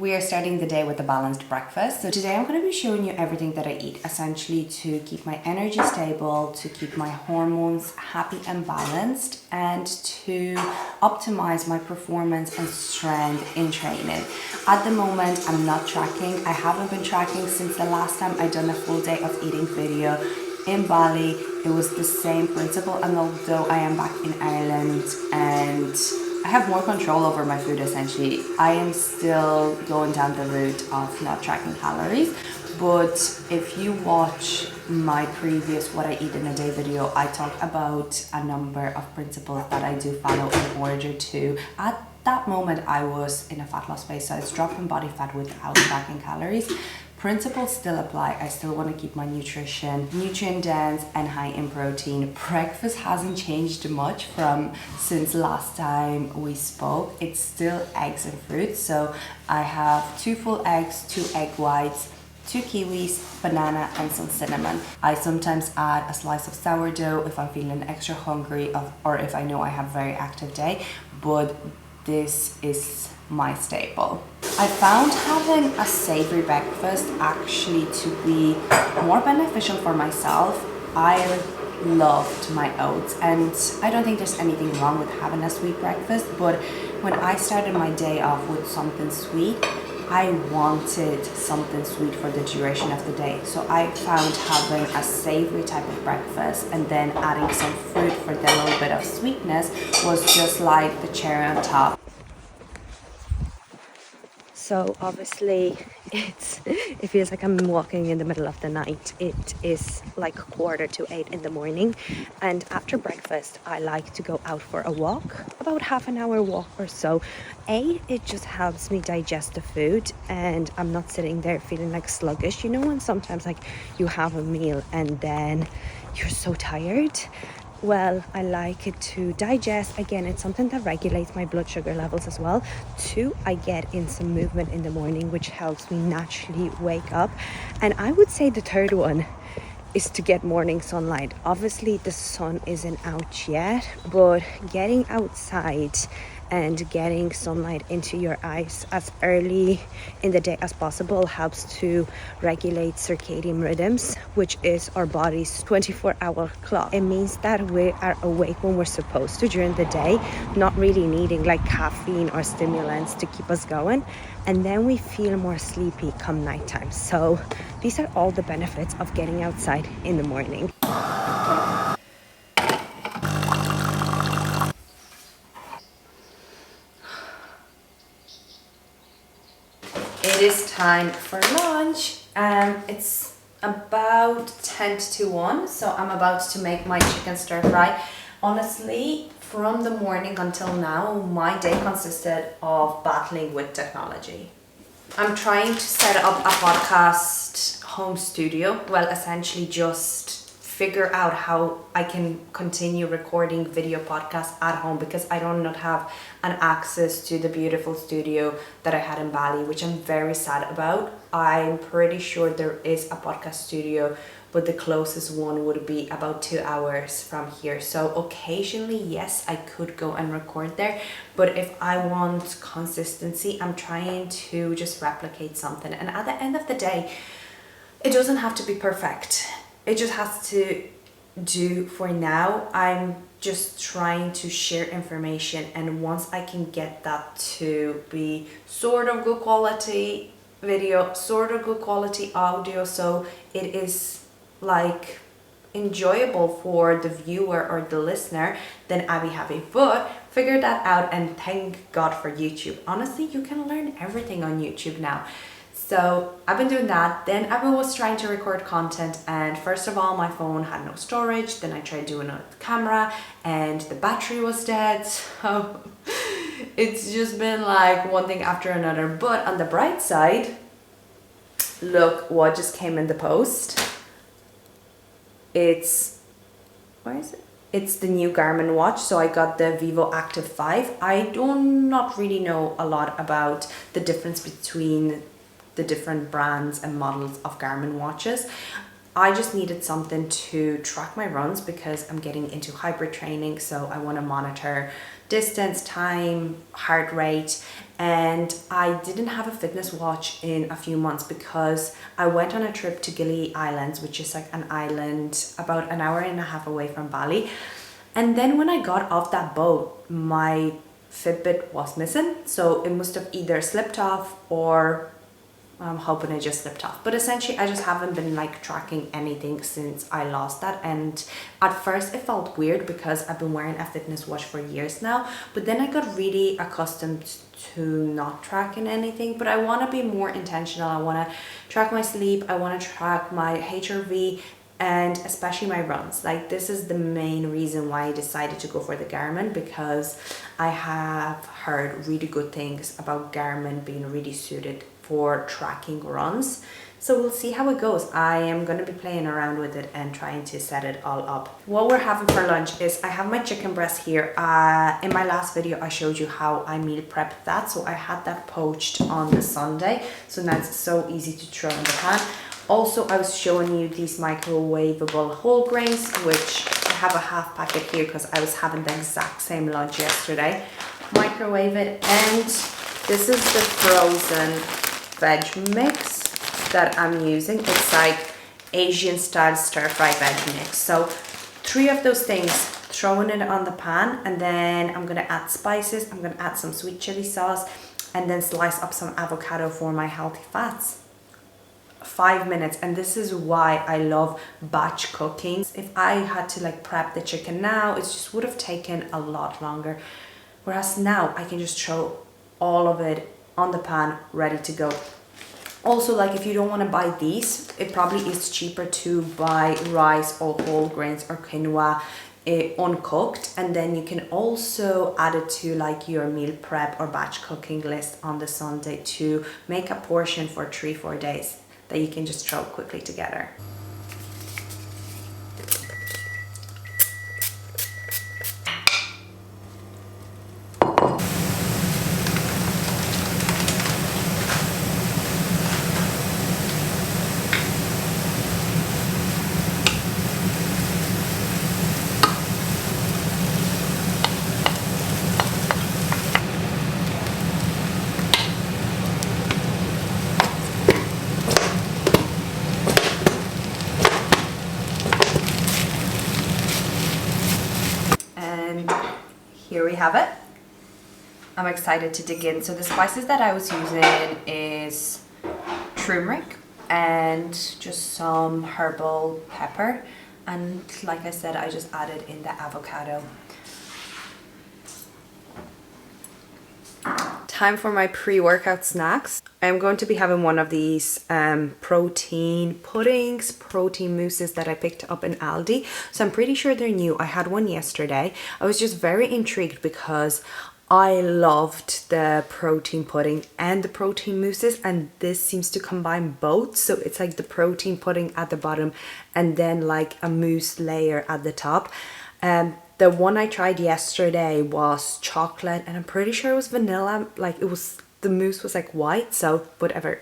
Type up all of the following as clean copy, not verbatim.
We are starting the day with a balanced breakfast. So today I'm going to be showing you everything that I eat, essentially to keep my energy stable, to keep my hormones happy and balanced, and to optimize my performance and strength in training. At the moment, I'm not tracking. I haven't been tracking since the last time I done a full day of eating video in Bali. It was the same principle, and although I am back in Ireland and I have more control over my food, essentially, I am still going down the route of not tracking calories. But if you watch my previous what I eat in a day video, I talk about a number of principles that I do follow in order to, at that moment I was in a fat loss phase, so I was dropping body fat without tracking calories. Principles still apply. I still want to keep my nutrition nutrient dense and high in protein. Breakfast hasn't changed much from since last time we spoke. It's still eggs and fruit. So I have 2 full eggs, 2 egg whites, 2 kiwis, banana, and some cinnamon. I sometimes add a slice of sourdough if I'm feeling extra hungry or if I know I have a very active day, but this is my staple. I found having a savory breakfast actually to be more beneficial for myself. I loved my oats, and I don't think there's anything wrong with having a sweet breakfast, but when I started my day off with something sweet, I wanted something sweet for the duration of the day. So I found having a savory type of breakfast and then adding some fruit for the little bit of sweetness was just like the cherry on top. So obviously it feels like I'm walking in the middle of the night. It is like 7:45 in the morning, and after breakfast I like to go out for a walk, about half an hour walk or so. It just helps me digest the food and I'm not sitting there feeling like sluggish. You know when sometimes like you have a meal and then you're so tired? Well, I like it to digest. Again, it's something that regulates my blood sugar levels as well. 2, I get in some movement in the morning, which helps me naturally wake up. And I would say the third one is to get morning sunlight. Obviously, the sun isn't out yet, but getting outside and getting sunlight into your eyes as early in the day as possible helps to regulate circadian rhythms, which is our body's 24-hour clock. It means that we are awake when we're supposed to during the day, not really needing like caffeine or stimulants to keep us going, and then we feel more sleepy come nighttime. So these are all the benefits of getting outside in the morning. It is time for lunch. It's about 10 to 1, so I'm about to make my chicken stir fry. Honestly, from the morning until now, my day consisted of battling with technology. I'm trying to set up a podcast home studio. Well, essentially just figure out how I can continue recording video podcasts at home, because I do not have an access to the beautiful studio that I had in Bali, which I'm very sad about. I'm pretty sure there is a podcast studio, but the closest one would be about 2 hours from here. So occasionally, yes, I could go and record there, but if I want consistency, I'm trying to just replicate something. And at the end of the day, it doesn't have to be perfect. It just has to do for now. I'm just trying to share information, and once I can get that to be sort of good quality video, sort of good quality audio, so it is like enjoyable for the viewer or the listener, then I'll be happy. But figure that out, and thank God for YouTube. Honestly, you can learn everything on YouTube now. So I've been doing that. Then I was trying to record content, and first of all my phone had no storage. Then I tried doing it with the camera and the battery was dead. So it's just been like one thing after another. But on the bright side, look what just came in the post. It's the new Garmin watch. So I got the Vivo Active 5. I do not really know a lot about the difference between the different brands and models of Garmin watches. I just needed something to track my runs because I'm getting into hybrid training, so I want to monitor distance, time, heart rate. And I didn't have a fitness watch in a few months because I went on a trip to Gili Islands, which is like an island about an hour and a half away from Bali. And then when I got off that boat, my Fitbit was missing. So it must have either slipped off, or I'm hoping it just slipped off. But essentially, I just haven't been like tracking anything since I lost that. And at first it felt weird because I've been wearing a fitness watch for years now. But then I got really accustomed to not tracking anything. But I want to be more intentional. I want to track my sleep. I want to track my HRV, and especially my runs. Like, this is the main reason why I decided to go for the Garmin, because I have heard really good things about Garmin being really suited for tracking runs. So we'll see how it goes. I am going to be playing around with it and trying to set it all up. What we're having for lunch is, I have my chicken breast here. In my last video I showed you how I meal prepped that, so I had that poached on the Sunday, so now it's so easy to throw in the pan. Also, I was showing you these microwavable whole grains, which I have a half packet here because I was having the exact same lunch yesterday. Microwave it, and this is the frozen veg mix that I'm using. It's like Asian style stir fry veg mix. So 3 of those things, throwing it on the pan, and then I'm gonna add spices. I'm gonna add some sweet chili sauce, and then slice up some avocado for my healthy fats. 5 minutes. And this is why I love batch cooking. If I had to like prep the chicken now, it just would have taken a lot longer, whereas now I can just throw all of it on the pan ready to go. Also, like, if you don't want to buy these, it probably is cheaper to buy rice or whole grains or quinoa uncooked, and then you can also add it to like your meal prep or batch cooking list on the Sunday to make a portion for 3-4 days that you can just throw quickly together. Here we have it. I'm excited to dig in. So the spices that I was using is turmeric and just some herbal pepper, and like I said, I just added in the avocado. Time for my pre-workout snacks. I'm going to be having one of these protein puddings, protein mousses that I picked up in Aldi. So I'm pretty sure they're new. I had one yesterday. I was just very intrigued because I loved the protein pudding and the protein mousses, and this seems to combine both. So it's like the protein pudding at the bottom and then like a mousse layer at the top. The one I tried yesterday was chocolate, and I'm pretty sure it was vanilla. Like, it was, the mousse was like white, so whatever.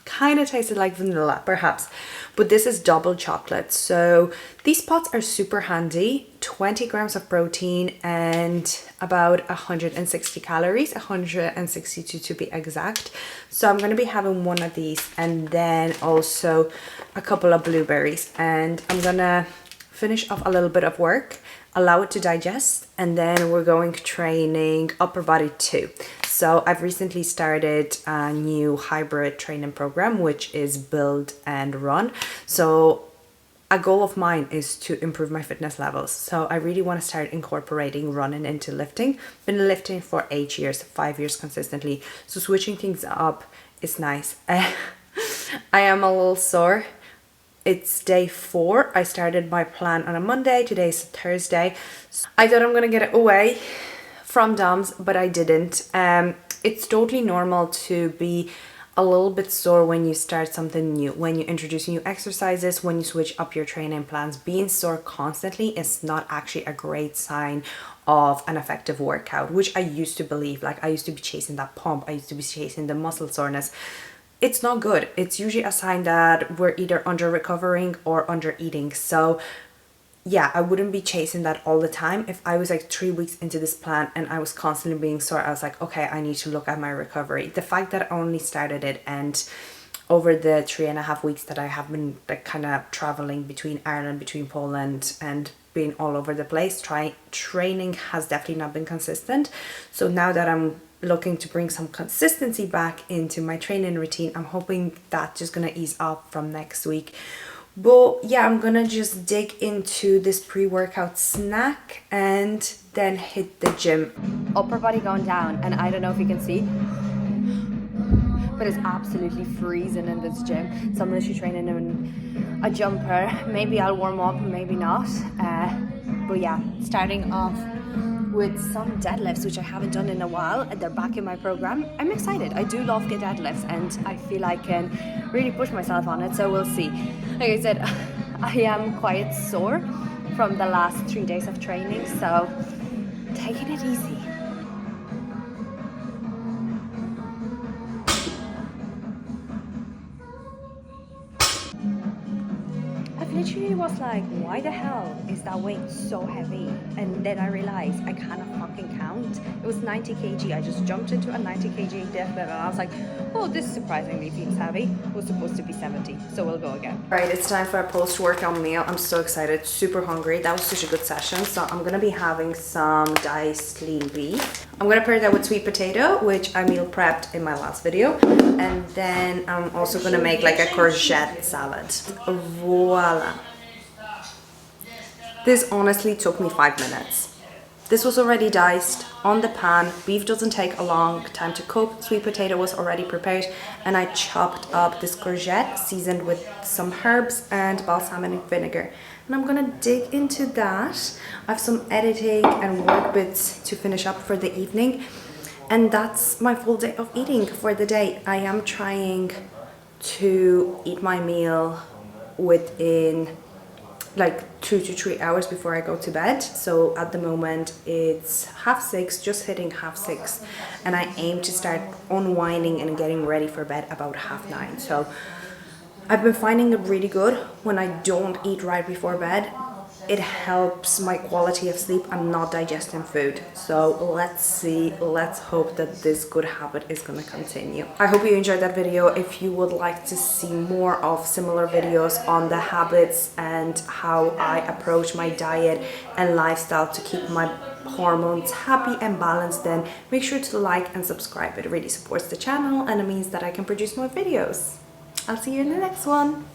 Kind of tasted like vanilla perhaps, but this is double chocolate. So these pots are super handy. 20 grams of protein and about 160 calories, 162 to be exact. So I'm going to be having one of these, and then also a couple of blueberries, and I'm gonna finish off a little bit of work, allow it to digest, and then we're going training upper body too. So I've recently started a new hybrid training program, which is build and run. So a goal of mine is to improve my fitness levels. So I really want to start incorporating running into lifting. Been lifting for 8 years, 5 years consistently. So switching things up is nice. I am a little sore. It's day 4. I started my plan on a Monday. Today's Thursday. I thought I'm gonna get it away from DOMS, but I didn't. It's totally normal to be a little bit sore when you start something new, when you introduce new exercises, when you switch up your training plans. Being sore constantly is not actually a great sign of an effective workout, which I used to believe. Like, I used to be chasing that pump. I used to be chasing the muscle soreness. It's not good. It's usually a sign that we're either under recovering or under eating. So yeah, I wouldn't be chasing that all the time. If I was like 3 weeks into this plan and I was constantly being sore, I was like, okay, I need to look at my recovery. The fact that I only started it, and over the 3.5 weeks that I have been like kind of traveling between Ireland, between Poland, and being all over the place, training has definitely not been consistent. So now that I'm looking to bring some consistency back into my training routine, I'm hoping that's just gonna ease up from next week. But yeah, I'm gonna just dig into this pre-workout snack and then hit the gym. Upper body going down, and I don't know if you can see, but it's absolutely freezing in this gym. So I'm literally training in a jumper. Maybe I'll warm up, maybe not. But yeah, starting off with some deadlifts, which I haven't done in a while, and they're back in my program. I'm excited. I do love the deadlifts, and I feel I can really push myself on it, so we'll see. Like I said, I am quite sore from the last 3 days of training, so taking it easy. I literally was like, why the hell is that weight so heavy? And then I realized I cannot fucking count. It was 90 kg. I just jumped into a 90 kg deadlift and I was like, oh, this surprisingly feels heavy. It was supposed to be 70, so we'll go again. All right, it's time for a post-workout meal. I'm so excited, super hungry. That was such a good session. So I'm gonna be having some diced lean beef. I'm gonna pair that with sweet potato, which I meal prepped in my last video. And then I'm also gonna make like a courgette salad. Voila. This honestly took me 5 minutes. This was already diced on the pan. Beef doesn't take a long time to cook. Sweet potato was already prepared, and I chopped up this courgette, seasoned with some herbs and balsamic vinegar. And I'm gonna dig into that. I have some editing and work bits to finish up for the evening. And that's my full day of eating for the day. I am trying to eat my meal within like 2 to 3 hours before I go to bed. So at the moment it's 6:30, just hitting 6:30, and I aim to start unwinding and getting ready for bed about 9:30. So I've been finding it really good when I don't eat right before bed. It helps my quality of sleep. I'm not digesting food. So let's see, let's hope that this good habit is going to continue. I hope you enjoyed that video. If you would like to see more of similar videos on the habits and how I approach my diet and lifestyle to keep my hormones happy and balanced, then make sure to like and subscribe. It really supports the channel and it means that I can produce more videos. I'll see you in the next one.